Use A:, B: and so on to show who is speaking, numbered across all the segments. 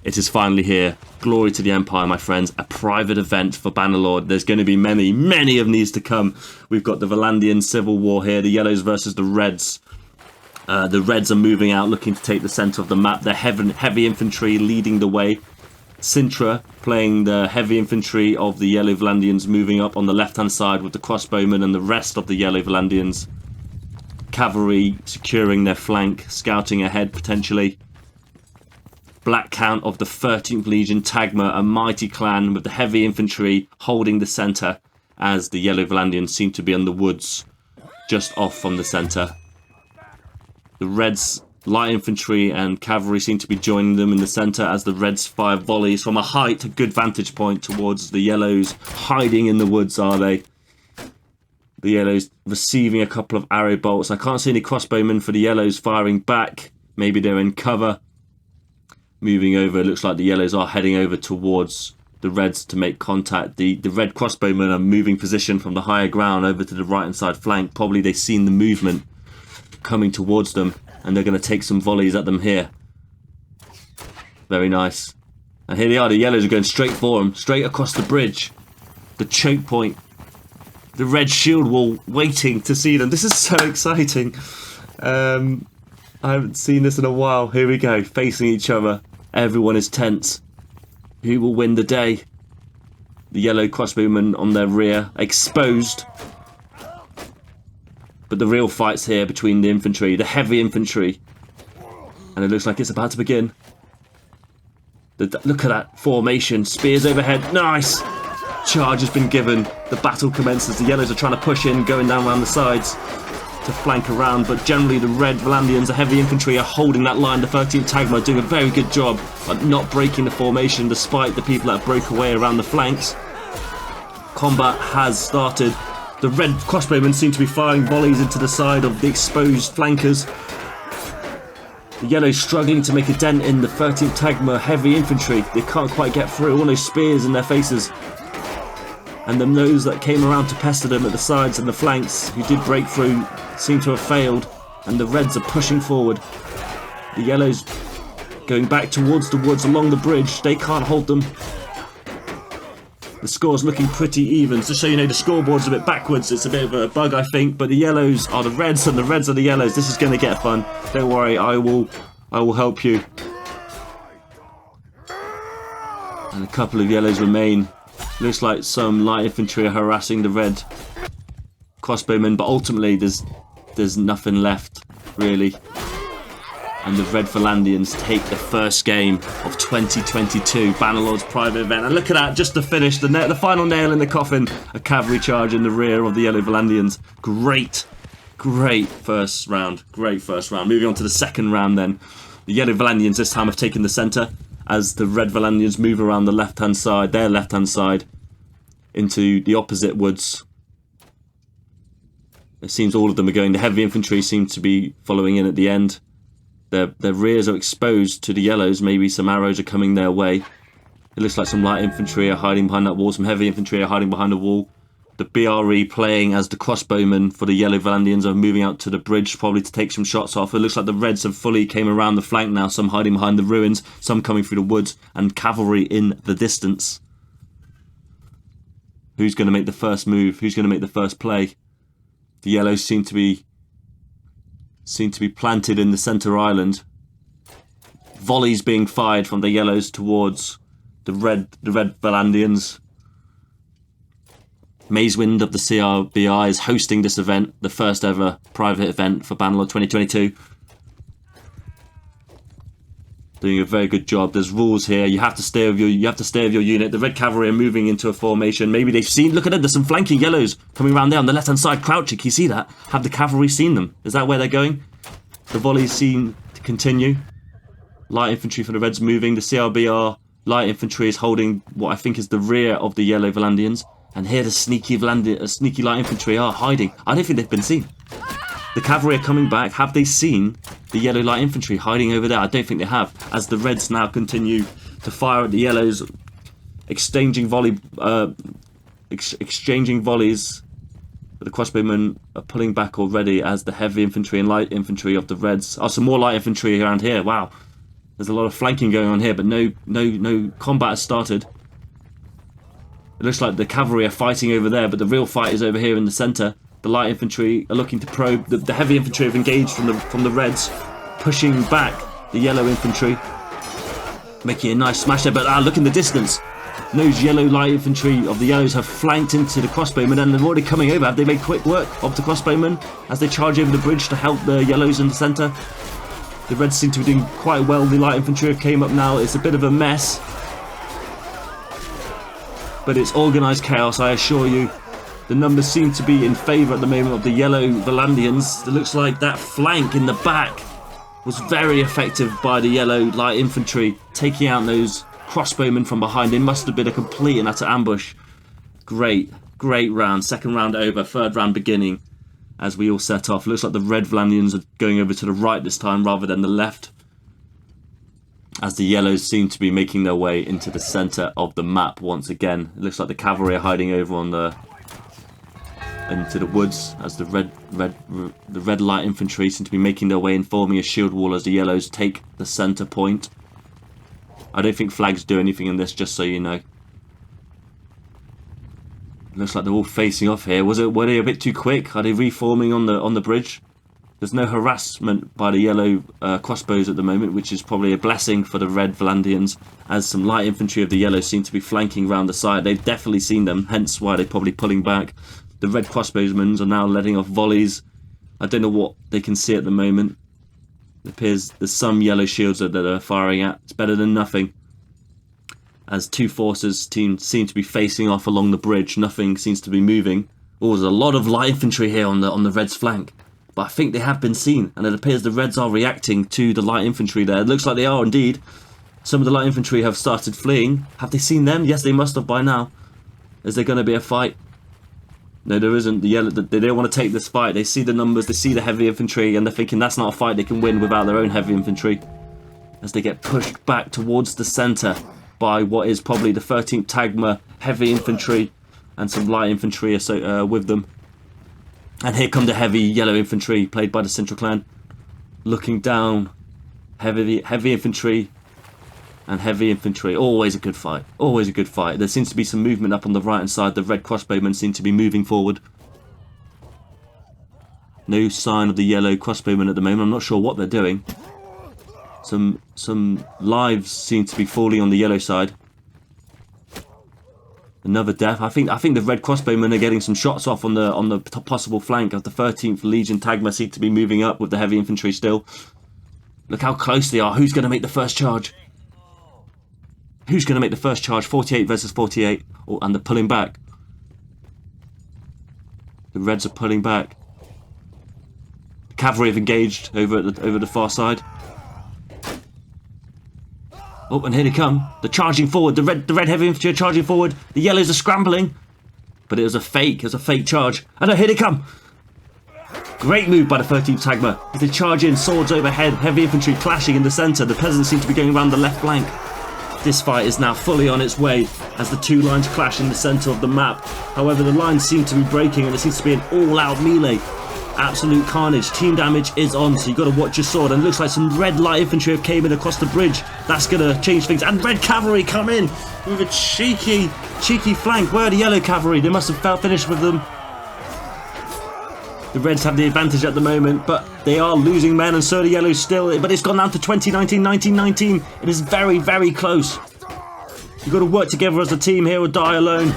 A: It is finally here. Glory to the Empire, my friends. A private event for Bannerlord. There's going to be many, many of these to come. We've got the Valandian Civil War here. The Yellows versus the Reds. The Reds are moving out, looking to take the centre of the map. The heavy infantry leading the way. Sintra playing the heavy infantry of the Yellow Valandians, moving up on the left-hand side with the crossbowmen and the rest of the Yellow Valandians. Cavalry securing their flank, scouting ahead potentially. Black Count of the 13th Legion, Tagma, a mighty clan with the heavy infantry holding the centre as the Yellow Valandians seem to be in the woods just off from the centre. The Reds, light infantry and cavalry seem to be joining them in the centre as the Reds fire volleys from a height, a good vantage point towards the Yellows. Hiding in the woods, are they? The Yellows receiving a couple of arrow bolts. I can't see any crossbowmen for the Yellows firing back. Maybe they're in cover. Moving over, it looks like the Yellows are heading over towards the Reds to make contact. The Red crossbowmen are moving position from the higher ground over to the right hand side flank. Probably they've seen the movement coming towards them and they're going to take some volleys at them here. Very nice. And here they are, the Yellows are going straight for them, straight across the bridge. The choke point. The Red shield wall waiting to see them. This is so exciting. I haven't seen this in a while. Here we go, facing each other. Everyone is tense. Who will win the day? The Yellow crossbowmen on their rear, exposed. But the real fight's here between the infantry, the heavy infantry. And it looks like it's about to begin. Look at that formation. Spears overhead. Nice! Charge has been given. The battle commences. The Yellows are trying to push in, going down around the sides to flank around, but generally the Red Valandians, the heavy infantry, are holding that line. The 13th Tagma are doing a very good job at not breaking the formation despite the people that broke away around the flanks. Combat has started. The Red crossbowmen seem to be firing volleys into the side of the exposed flankers. The Yellows struggling to make a dent in the 13th Tagma heavy infantry. They can't quite get through, all those spears in their faces. And then those that came around to pester them at the sides and the flanks, who did break through, seem to have failed. And the Reds are pushing forward. The Yellows going back towards the woods along the bridge. They can't hold them. The score's looking pretty even. Just so you know, the scoreboard's a bit backwards. It's a bit of a bug, I think. But the Yellows are the Reds and the Reds are the Yellows. This is going to get fun. Don't worry, I will help you. And a couple of Yellows remain. Looks like some light infantry are harassing the Red crossbowmen, but ultimately there's nothing left, really. And the Red Valandians take the first game of 2022 Bannerlord's private event. And look at that, just to finish, the final nail in the coffin, a cavalry charge in the rear of the Yellow Valandians. Great first round. Moving on to the second round then. The Yellow Valandians this time have taken the centre, as the Red Valandians move around the left-hand side, their left-hand side, into the opposite woods. It seems all of them are going. The heavy infantry seem to be following in at the end. Their rears are exposed to the Yellows. Maybe some arrows are coming their way. It looks like some light infantry are hiding behind that wall. Some heavy infantry are hiding behind the wall. The BRE playing as the crossbowmen for the Yellow Valandians are moving out to the bridge, probably to take some shots off. It looks like the Reds have fully came around the flank now, some hiding behind the ruins, some coming through the woods, and cavalry in the distance. Who's going to make the first move? Who's going to make the first play? The Yellows seem to be planted in the centre island. Volleys being fired from the Yellows towards the Red Valandians. Mazewind of the CRBR is hosting this event, the first ever private event for Bannerlord 2022. Doing a very good job. There's rules here. You have to stay with your unit. The Red Cavalry are moving into a formation. Maybe they've seen. Look at it. There's some flanking Yellows coming around there on the left-hand side, crouching. Can you see that? Have the cavalry seen them? Is that where they're going? The volleys seem to continue. Light infantry for the Reds moving. The CRBR light infantry is holding what I think is the rear of the Yellow Valandians. And here the sneaky light infantry are hiding. I don't think they've been seen. The cavalry are coming back. Have they seen the Yellow light infantry hiding over there? I don't think they have. As the Reds now continue to fire at the Yellows, exchanging volleys. But the crossbowmen are pulling back already as the heavy infantry and light infantry of the Reds. Oh, some more light infantry around here. Wow. There's a lot of flanking going on here, but no combat has started. It looks like the cavalry are fighting over there, but the real fight is over here in the centre. The light infantry are looking to probe. The heavy infantry have engaged from the Reds, pushing back the yellow infantry, making a nice smash there. But look in the distance. Those yellow light infantry of the yellows have flanked into the crossbowmen, and they're already coming over. Have they made quick work of the crossbowmen as they charge over the bridge to help the yellows in the centre? The Reds seem to be doing quite well. The light infantry have came up now. It's a bit of a mess, but it's organised chaos, I assure you. The numbers seem to be in favour at the moment of the yellow Valandians. It looks like that flank in the back was very effective by the yellow light infantry, taking out those crossbowmen from behind. They must have been a complete and utter ambush. Great round. Second round over, third round beginning as we all set off. Looks like the red Valandians are going over to the right this time rather than the left, as the yellows seem to be making their way into the centre of the map once again. It looks like the cavalry are hiding over into the woods, as the red light infantry seem to be making their way and forming a shield wall as the yellows take the centre point. I don't think flags do anything in this, just so you know. Looks like they're all facing off here. Were they a bit too quick? Are they reforming on the bridge? There's no harassment by the yellow crossbows at the moment, which is probably a blessing for the red Valandians, as some light infantry of the yellow seem to be flanking round the side. They've definitely seen them, hence why they're probably pulling back. The red crossbowsmen are now letting off volleys. I don't know what they can see at the moment. It appears there's some yellow shields that they're firing at. It's better than nothing, as two forces seem to be facing off along the bridge. Nothing seems to be moving. Oh, there's a lot of light infantry here on the Reds' flank, but I think they have been seen, and it appears the Reds are reacting to the light infantry there. It looks like they are indeed. Some of the light infantry have started fleeing. Have they seen them? Yes, they must have by now. Is there going to be a fight? No, there isn't. They don't want to take this fight. They see the numbers, they see the heavy infantry, and they're thinking that's not a fight they can win without their own heavy infantry, as they get pushed back towards the centre by what is probably the 13th Tagma heavy infantry and some light infantry with them. And here come the heavy yellow infantry, played by the Central Clan, looking down. Heavy infantry and heavy infantry. Always a good fight. Always a good fight. There seems to be some movement up on the right hand side. The red crossbowmen seem to be moving forward. No sign of the yellow crossbowmen at the moment. I'm not sure what they're doing. Some lives seem to be falling on the yellow side. Another death. I think the red crossbowmen are getting some shots off on the possible flank of the 13th Legion. Tagma seem to be moving up with the heavy infantry still. Look how close they are. Who's going to make the first charge? Who's going to make the first charge? 48 versus 48. Oh, and they're pulling back. The Reds are pulling back. The cavalry have engaged over the far side. Oh, and here they come. They're charging forward. The red heavy infantry are charging forward. The yellows are scrambling. But it was a fake. It was a fake charge. And here they come. Great move by the 13th Tagma. As they charge in, swords overhead, heavy infantry clashing in the centre. The peasants seem to be going around the left flank. This fight is now fully on its way as the two lines clash in the centre of the map. However, the lines seem to be breaking and it seems to be an all-out melee. Absolute carnage. Team damage is on, so you've got to watch your sword. And it looks like some red light infantry have came in across the bridge. That's going to change things. And red cavalry come in with a cheeky flank. Where are the yellow cavalry? They must have finished with them. The Reds have the advantage at the moment, but they are losing men, and so the yellows still. But it's gone down to 20-19, 19-19. It is very, very close. You've got to work together as a team here or die alone.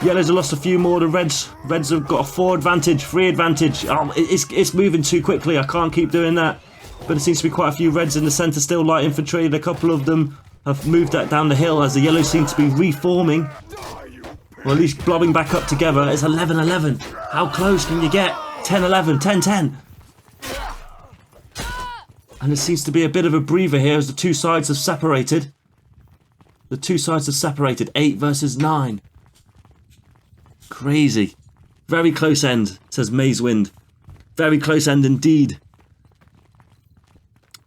A: Yellows have lost a few more. The Reds have got a 4 advantage, 3 advantage. Oh, it's moving too quickly. I can't keep doing that. But there seems to be quite a few Reds in the centre still, light infantry. And a couple of them have moved that down the hill as the yellows seem to be reforming. Or at least blobbing back up together. It's 11-11. How close can you get? 10-11, 10-10. And there seems to be a bit of a breather here as the two sides have separated. The two sides have separated. 8 versus 9. Crazy. Very close end, says Mazewind. Very close end indeed.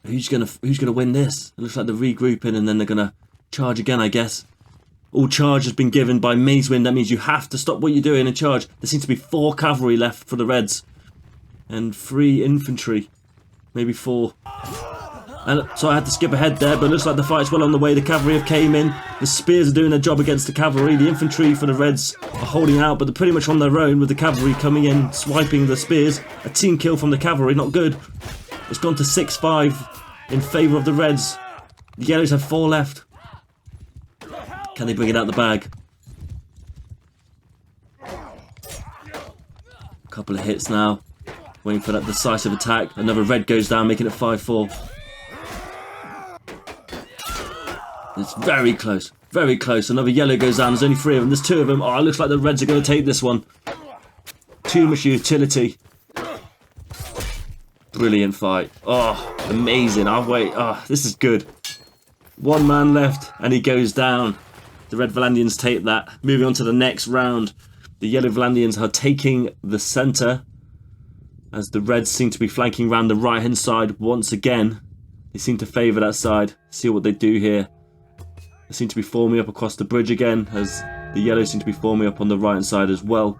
A: Who's gonna win this? It looks like they're regrouping and then they're gonna charge again, I guess. All charge has been given by Mazewind. That means you have to stop what you're doing and charge. There seems to be 4 cavalry left for the Reds. And 3 infantry. Maybe 4. And so I had to skip ahead there, but it looks like the fight's well on the way. The cavalry have came in. The spears are doing their job against the cavalry. The infantry for the Reds are holding out, but they're pretty much on their own with the cavalry coming in, swiping the spears. A team kill from the cavalry, not good. It's gone to 6-5 in favour of the Reds. The Yellows have 4 left. Can they bring it out the bag? Couple of hits now. Waiting for that decisive attack. Another Red goes down, making it 5-4. It's very close. Very close. Another Yellow goes down. There's only 3 of them. There's 2 of them. Oh, it looks like the Reds are going to take this one. Too much utility. Brilliant fight. Oh, amazing. Oh, this is good. 1 man left and he goes down. The Red Valandians take that. Moving on to the next round. The Yellow Valandians are taking the centre as the Reds seem to be flanking around the right hand side once again. They seem to favour that side. See what they do here. They seem to be forming up across the bridge again as the Yellows seem to be forming up on the right hand side as well.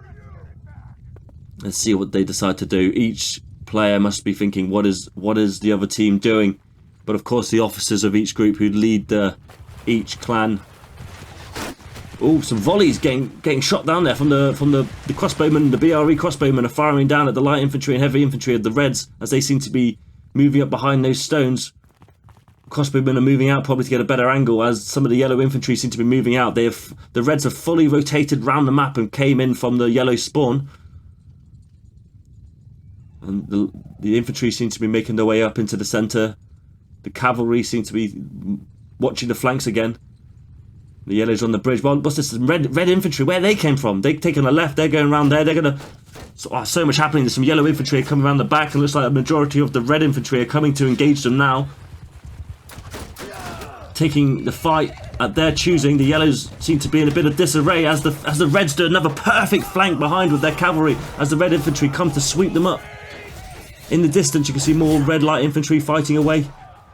A: Let's see what they decide to do. Each player must be thinking, what is the other team doing? But of course the officers of each group who lead each clan. Oh, some volleys getting shot down there from the crossbowmen. The BRE crossbowmen are firing down at the light infantry and heavy infantry of the Reds as they seem to be moving up behind those stones. Crossbowmen are moving out probably to get a better angle as some of the Yellow infantry seem to be moving out. The Reds have fully rotated round the map and came in from the Yellow spawn. And the infantry seem to be making their way up into the centre. The cavalry seem to be watching the flanks again. The Yellows on the bridge. Well, what's this? Red infantry, where they came from? They've taken a left, they're going around there. They're going to... so much happening. There's some Yellow infantry coming around the back. It looks like a majority of the Red infantry are coming to engage them now. Taking the fight at their choosing. The Yellows seem to be in a bit of disarray as the Reds do another perfect flank behind with their cavalry as the Red infantry come to sweep them up. In the distance you can see more Red light infantry fighting away.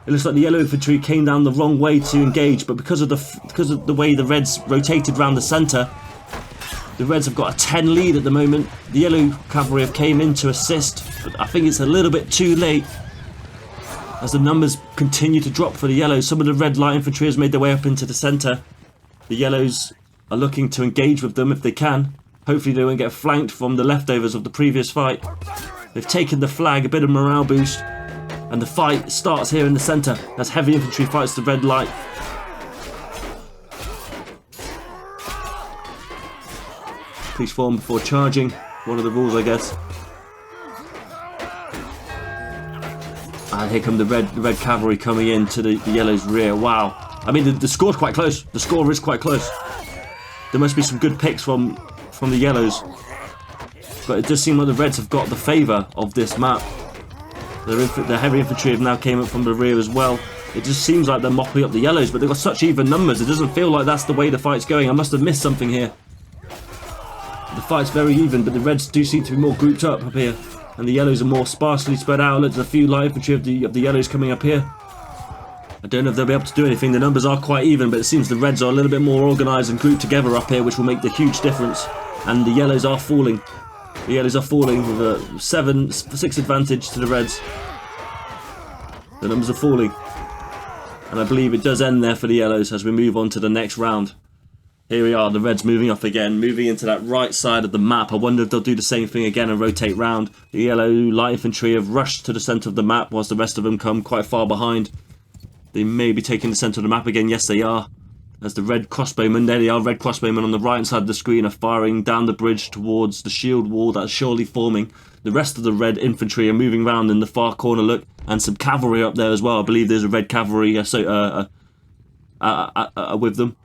A: It looks like the Yellow infantry came down the wrong way to engage, but because of the way the Reds rotated round the centre, the Reds have got a 10 lead at the moment. The Yellow cavalry have came in to assist, but I think it's a little bit too late as the numbers continue to drop for the Yellows. Some of the Red light infantry has made their way up into the centre. The Yellows are looking to engage with them if they can. Hopefully they won't get flanked from the leftovers of the previous fight. They've taken the flag, a bit of morale boost. And the fight starts here in the centre as heavy infantry fights the Red light. Please form before charging. One of the rules, I guess. And here come the red cavalry coming in to the Yellow's rear. Wow. I mean, the score's quite close. The score is quite close. There must be some good picks from the Yellows. But it does seem like the Reds have got the favour of this map. The heavy infantry have now came up from the rear as well. It just seems like they're mopping up the Yellows, but they've got such even numbers. It doesn't feel like that's the way the fight's going. I must have missed something here. The fight's very even, but the Reds do seem to be more grouped up here. And the Yellows are more sparsely spread out. Look, there's a few light infantry of the Yellows coming up here. I don't know if they'll be able to do anything. The numbers are quite even, but it seems the Reds are a little bit more organised and grouped together up here, which will make the huge difference. And the Yellows are falling. The Yellows are falling with a 6 advantage to the Reds. The numbers are falling. And I believe it does end there for the Yellows as we move on to the next round. Here we are, the Reds moving up again, moving into that right side of the map. I wonder if they'll do the same thing again and rotate round. The Yellow light infantry have rushed to the centre of the map whilst the rest of them come quite far behind. They may be taking the centre of the map again. Yes, they are. As the Red crossbowmen, there they are, Red crossbowmen on the right side of the screen are firing down the bridge towards the shield wall that's surely forming. The rest of the Red infantry are moving round in the far corner, look, and some cavalry up there as well. I believe there's a Red cavalry with them.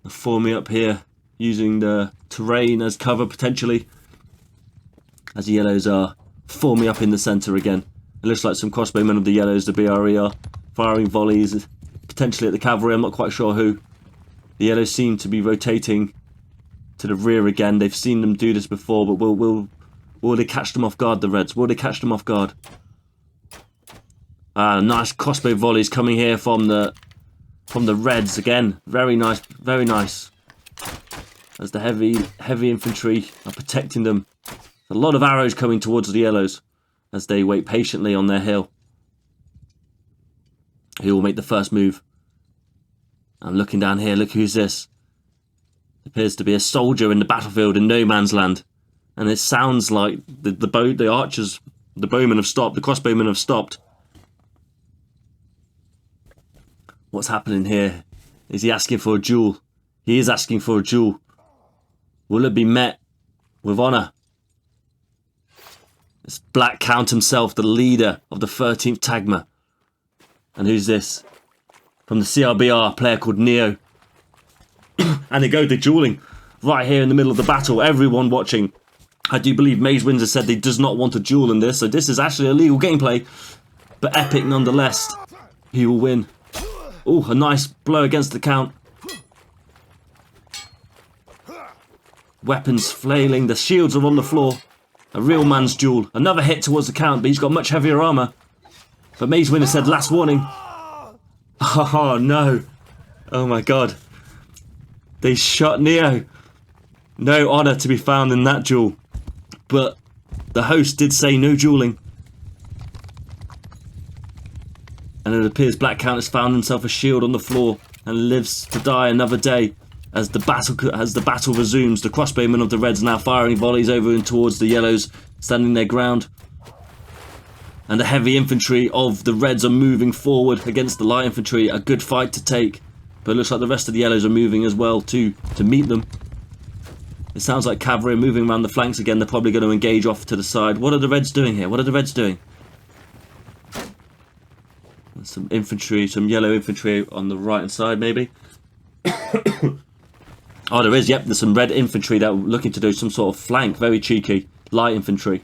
A: They're forming up here, using the terrain as cover potentially. As the Yellows are forming up in the centre again. It looks like some crossbowmen of the Yellows, the BRE, are firing volleys, potentially at the cavalry. I'm not quite sure who. The Yellows seem to be rotating to the rear again. They've seen them do this before, but will they catch them off guard, the Reds? Will they catch them off guard? Nice crossbow volleys coming here from the Reds again. Very nice, very nice. As the heavy infantry are protecting them. A lot of arrows coming towards the Yellows as they wait patiently on their hill. Who will make the first move? I'm looking down here. Look who's this. It appears to be a soldier in the battlefield in no man's land. And it sounds like the archers, the bowmen have stopped. The crossbowmen have stopped. What's happening here? Is he asking for a duel? He is asking for a duel. Will it be met with honour? It's Black Count himself, the leader of the 13th Tagma. And who's this? From the CRBR, a player called Neo. And they go to dueling right here in the middle of the battle. Everyone watching. I do believe Maze Windsor said he does not want a duel in this, so this is actually illegal gameplay, but epic nonetheless. He will win. Oh, a nice blow against the Count. Weapons flailing, the shields are on the floor. A real man's duel. Another hit towards the Count, but he's got much heavier armour. But Maze Windsor said last warning. Oh no. Oh my god. They shot Neo. No honour to be found in that duel. But the host did say no dueling. And it appears Black Count has found himself a shield on the floor and lives to die another day. As the battle resumes, the crossbowmen of the Reds now firing volleys over and towards the Yellows, standing their ground. And the heavy infantry of the Reds are moving forward against the light infantry. A good fight to take. But it looks like the rest of the Yellows are moving as well too, to meet them. It sounds like cavalry are moving around the flanks again. They're probably going to engage off to the side. What are the Reds doing here? What are the Reds doing? There's some infantry, some yellow infantry on the right hand side maybe. Oh, there is, yep, there's some red infantry that are looking to do some sort of flank. Very cheeky. Light infantry.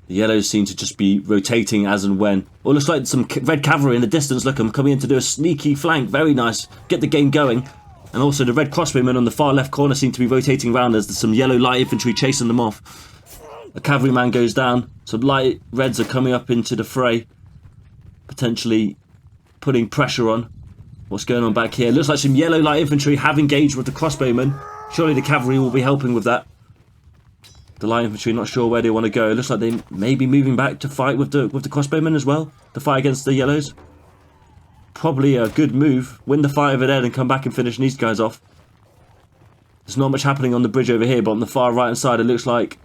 A: The yellows seem to just be rotating as and when. Oh, looks like some red cavalry in the distance. Look, I'm coming in to do a sneaky flank. Very nice. Get the game going. And also the red crossbowmen on the far left corner seem to be rotating around as there's some yellow light infantry chasing them off. A cavalryman goes down. Some light reds are coming up into the fray. Potentially putting pressure on. What's going on back here? Looks like some yellow light infantry have engaged with the crossbowmen. Surely the cavalry will be helping with that. The light infantry not sure where they want to go. It looks like they may be moving back to fight with the crossbowmen as well. To fight against the yellows. Probably a good move. Win the fight over there and come back and finish these guys off. There's not much happening on the bridge over here, but on the far right hand side it looks like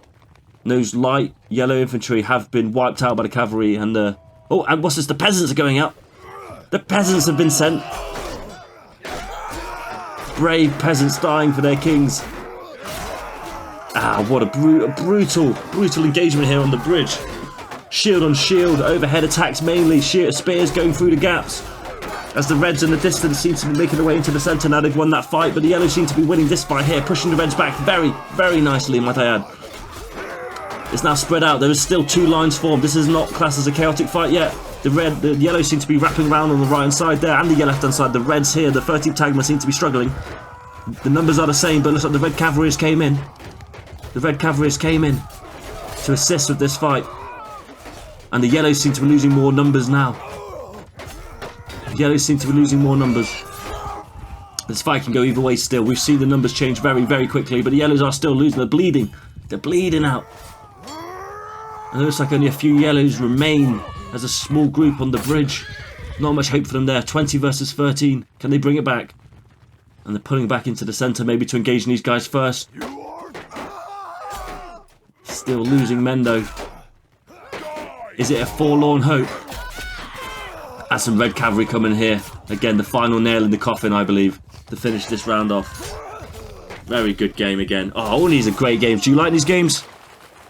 A: those light yellow infantry have been wiped out by the cavalry and the... Oh, and what's this? The peasants are going out. The peasants have been sent. Brave peasants dying for their kings. Ah, what a brutal engagement here on the bridge. Shield on shield, overhead attacks mainly, spears going through the gaps. As the Reds in the distance seem to be making their way into the centre. Now they've won that fight, but the Yellows seem to be winning this fight here, pushing the Reds back very, very nicely, might I add. It's now spread out. There is still two lines formed. This is not classed as a chaotic fight yet. The Yellows seem to be wrapping around on the right hand side there, and the left hand side. The Reds here, the 13th Tagma, seem to be struggling. The numbers are the same, but it looks like the Red Cavalry came in. The Red Cavalry came in to assist with this fight. And the Yellows seem to be losing more numbers now. The Yellows seem to be losing more numbers. This fight can go either way still. We've seen the numbers change very, very quickly, but the Yellows are still losing. They're bleeding. They're bleeding out. And it looks like only a few Yellows remain as a small group on the bridge. Not much hope for them there. 20 versus 13. Can they bring it back? And they're pulling back into the centre, maybe to engage these guys first. Still losing men though. Is it a forlorn hope? As some Red Cavalry coming here. Again, the final nail in the coffin, I believe, to finish this round off. Very good game again. Oh, all these are great games. Do you like these games?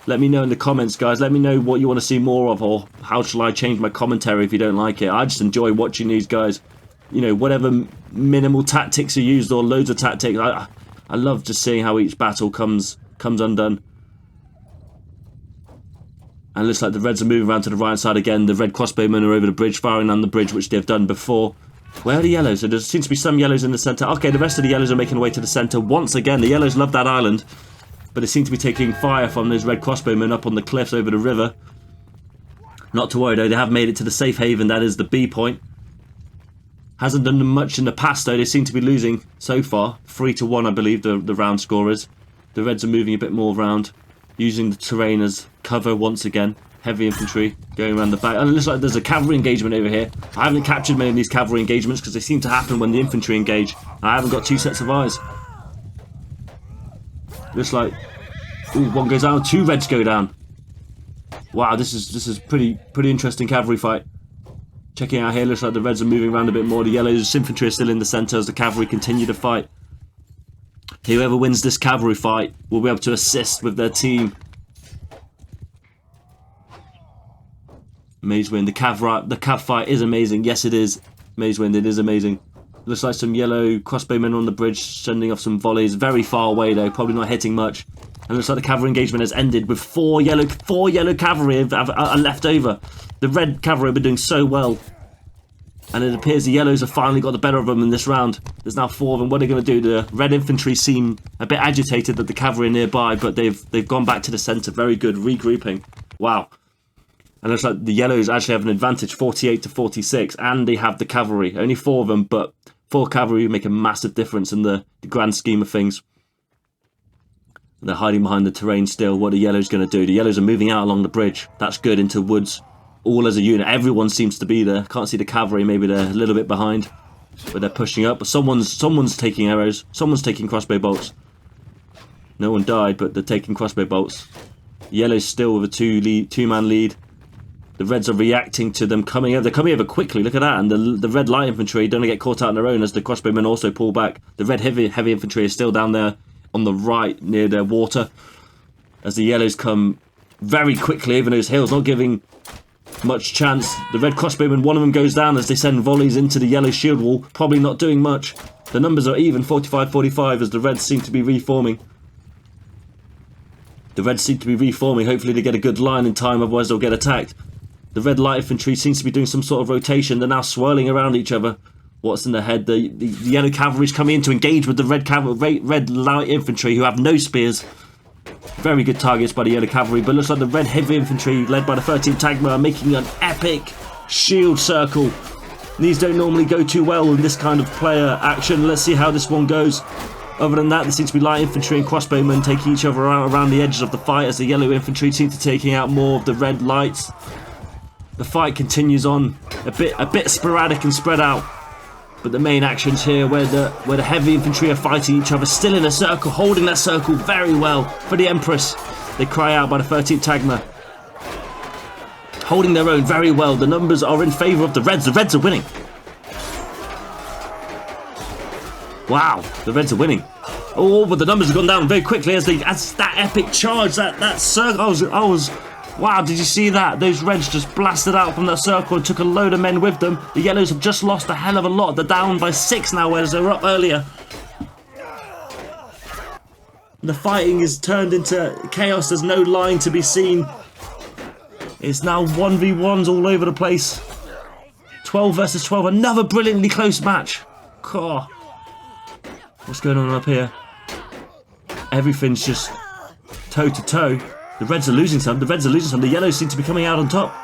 A: Let me know in the comments, guys. Let me know what you want to see more of, or how shall I change my commentary if you don't like it. I just enjoy watching these guys. You know, whatever minimal tactics are used or loads of tactics. I love just seeing how each battle comes undone. And it looks like the Reds are moving around to the right side again. The Red crossbowmen are over the bridge, firing on the bridge, which they've done before. Where are the Yellows? So there seems to be some Yellows in the centre. Okay, the rest of the Yellows are making their way to the centre once again. The Yellows love that island, but they seem to be taking fire from those Red crossbowmen up on the cliffs over the river. Not to worry though, they have made it to the safe haven, that is the B point. Hasn't done them much in the past though, they seem to be losing so far. 3-1 I believe the round score is. The Reds are moving a bit more around, using the terrain as cover once again. Heavy infantry going around the back. And it looks like there's a cavalry engagement over here. I haven't captured many of these cavalry engagements because they seem to happen when the infantry engage. I haven't got two sets of eyes. Looks like, ooh, one goes down, two reds go down. Wow, this is pretty interesting cavalry fight. Checking out here, looks like the reds are moving around a bit more. The yellows infantry are still in the centre as the cavalry continue to fight. Whoever wins this cavalry fight will be able to assist with their team. Mazewind, the cav fight is amazing. Yes, it is. Mazewind, it is amazing. Looks like some yellow crossbowmen on the bridge sending off some volleys. Very far away though, probably not hitting much. And looks like the cavalry engagement has ended with four yellow cavalry are left over. The red cavalry have been doing so well. And it appears the yellows have finally got the better of them in this round. There's now four of them. What are they going to do? The red infantry seem a bit agitated that the cavalry are nearby, but they've gone back to the centre. Very good, regrouping. Wow. And it looks like the yellows actually have an advantage, 48 to 46, and they have the cavalry. Only four of them, but four cavalry make a massive difference in the grand scheme of things. They're hiding behind the terrain still. What are the yellows going to do? The yellows are moving out along the bridge. That's good, into woods. All as a unit. Everyone seems to be there. Can't see the cavalry. Maybe they're a little bit behind. But they're pushing up. But someone's taking arrows. Someone's taking crossbow bolts. No one died, but they're taking crossbow bolts. Yellow's still with a two-man lead. The reds are reacting to them coming over. They're coming over quickly. Look at that. And the red light infantry don't get caught out on their own as the crossbowmen also pull back. The red heavy infantry is still down there on the right near their water. As the yellows come very quickly over those hills, not giving much chance. The red crossbowmen, one of them goes down as they send volleys into the yellow shield wall. Probably not doing much. The numbers are even, 45-45, as the reds seem to be reforming. The reds seem to be reforming. Hopefully they get a good line in time, otherwise they'll get attacked. The red light infantry seems to be doing some sort of rotation. They're now swirling around each other. What's in their head? The yellow cavalry is coming in to engage with the red light infantry, who have no spears. Very good targets by the yellow cavalry, but looks like the red heavy infantry, led by the 13th Tagma, are making an epic shield circle. These don't normally go too well in this kind of player action. Let's see how this one goes. Other than that, there seems to be light infantry and crossbowmen taking each other around the edges of the fight, as the yellow infantry seem to be taking out more of the red lights. The fight continues on, a bit sporadic and spread out. But the main actions here, where the heavy infantry are fighting each other, still in a circle, holding that circle very well for the Empress. They cry out by the 13th Tagma. Holding their own very well. The numbers are in favour of the Reds. The Reds are winning. Wow, the Reds are winning. Oh, but the numbers have gone down very quickly as that epic charge, that circle. Wow, did you see that? Those Reds just blasted out from that circle and took a load of men with them. The Yellows have just lost a hell of a lot. They're down by 6 now, whereas they were up earlier. The fighting is turned into chaos. There's no line to be seen. It's now 1v1s all over the place. 12 versus 12. Another brilliantly close match. God. What's going on up here? Everything's just toe to toe. The Reds are losing some. The Yellows seem to be coming out on top.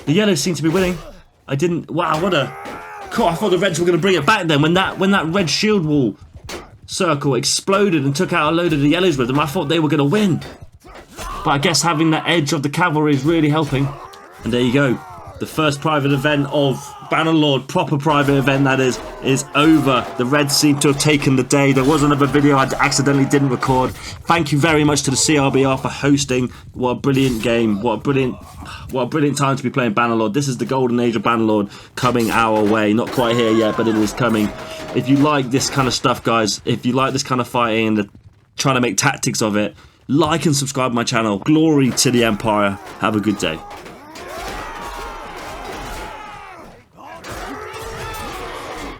A: The Yellows seem to be winning. Wow, what a... God, I thought the Reds were going to bring it back then. When that red shield wall circle exploded and took out a load of the Yellows with them, I thought they were going to win. But I guess having that edge of the cavalry is really helping. And there you go. The first private event of Bannerlord, proper private event that is over. The Reds seem to have taken the day. There was another video I accidentally didn't record. Thank you very much to the CRBR for hosting. What a brilliant game. What a brilliant time to be playing Bannerlord. This is the golden age of Bannerlord coming our way. Not quite here yet, but it is coming. If you like this kind of stuff, guys, if you like this kind of fighting and trying to make tactics of it, like and subscribe to my channel. Glory to the Empire. Have a good day.